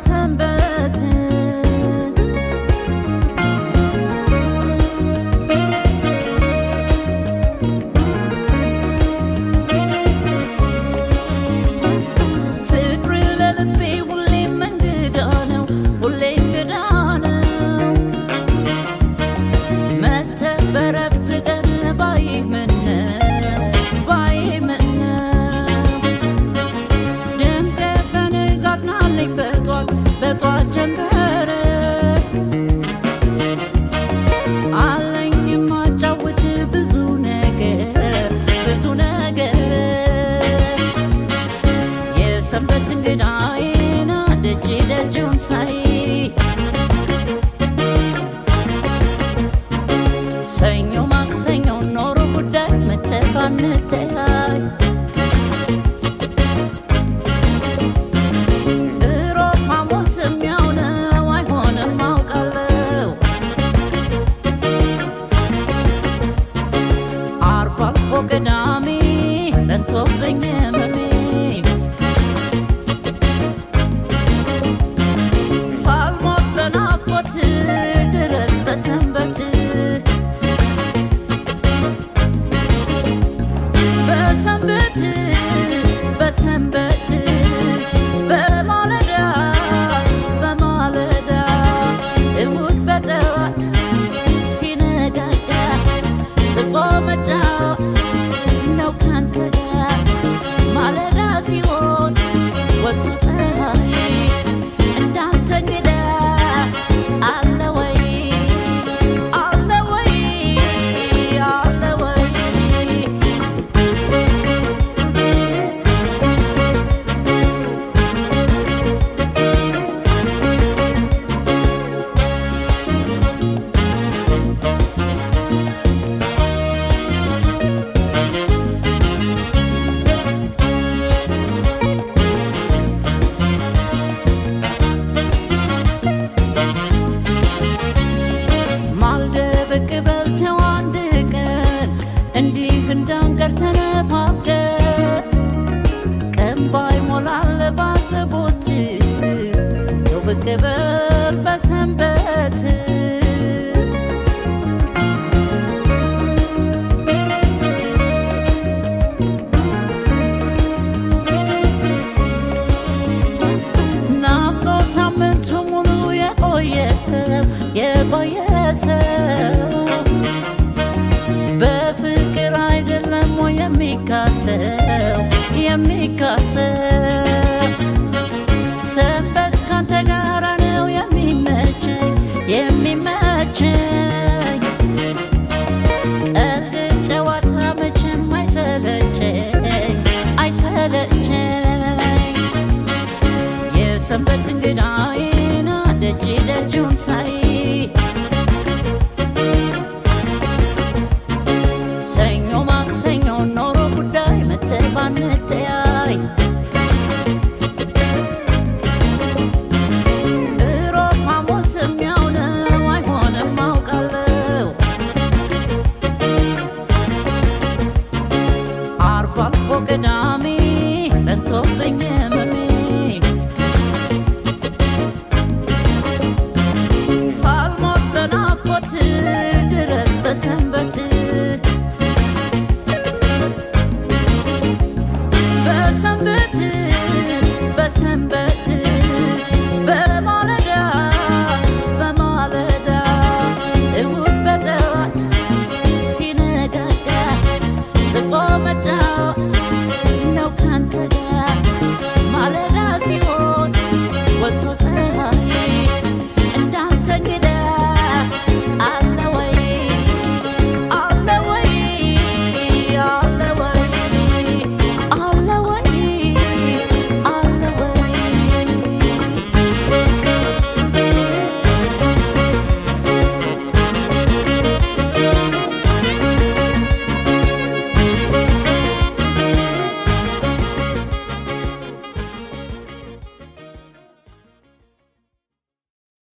በሰንበት ፍቅር ለልቤ ሁሌም እንግዳ ነው፣ ሁሌ እንግዳ ነው። መተህ በረፍት ቀን ባይህ ምነው ባይህ ምነው ድንገት በንጋት ናልኝ በጧት ጀንበር አለኝ የማጫውት ብዙ ነገር የሰንበት እንግዳዬን ደጅ ደጁን ሳይ ሰኞ ማክሰኞ ኖሮ ጉዳይ መተህ ባንተያይ እሮብ ሐሙስም ያው ነው አይሆንም አውቃለሁ። ዓርብ አልፎ ቅዳሜ ጸንቶብኝ ህመሜ ሳልሞት በናፍቆት ድረስ በሰንበት በሰንበት በማለዳ እሁድ በጠዋት ሲነጋጋ ስቆ መጫወት ነው ካንተ ጋር ማለዳ ሲሆን ወጥቶ ፀሐይ እንዳንተ እንግዳ አለ ወይ አለ ወይ አለ ወይ ብቅ በልተው አንድ ቀን እንዲህ እንዳንቀር ተነፋፍቀን ቀን ባይሞላል ባዘቦት ተው ብቅ በል በሰንበት ናፍቆ ሳምንቱ ሙሉ የቆየ ሰው በፍቅር አይደለም ወይ የሚካሰው ሰንበት ካንተ ጋራ ነው የሚመቸኝ ቀልድ ጨዋታ መቼም አይሰለቸኝ የሰንበት እንግዳዬን ደጅ ደጁን ሳይ ሰኞ ማክሰኞ ኖሮ ጉዳይ መተህ ባንተያይ እሮብ ሐሙስም ያው ነው አይሆንም አውቃለሁ። ዓርብ አልፎ ቅዳሜ ጸንቶብኝ ህመሜ ሳልሞት በናፍቆት ድረስ በሰንበት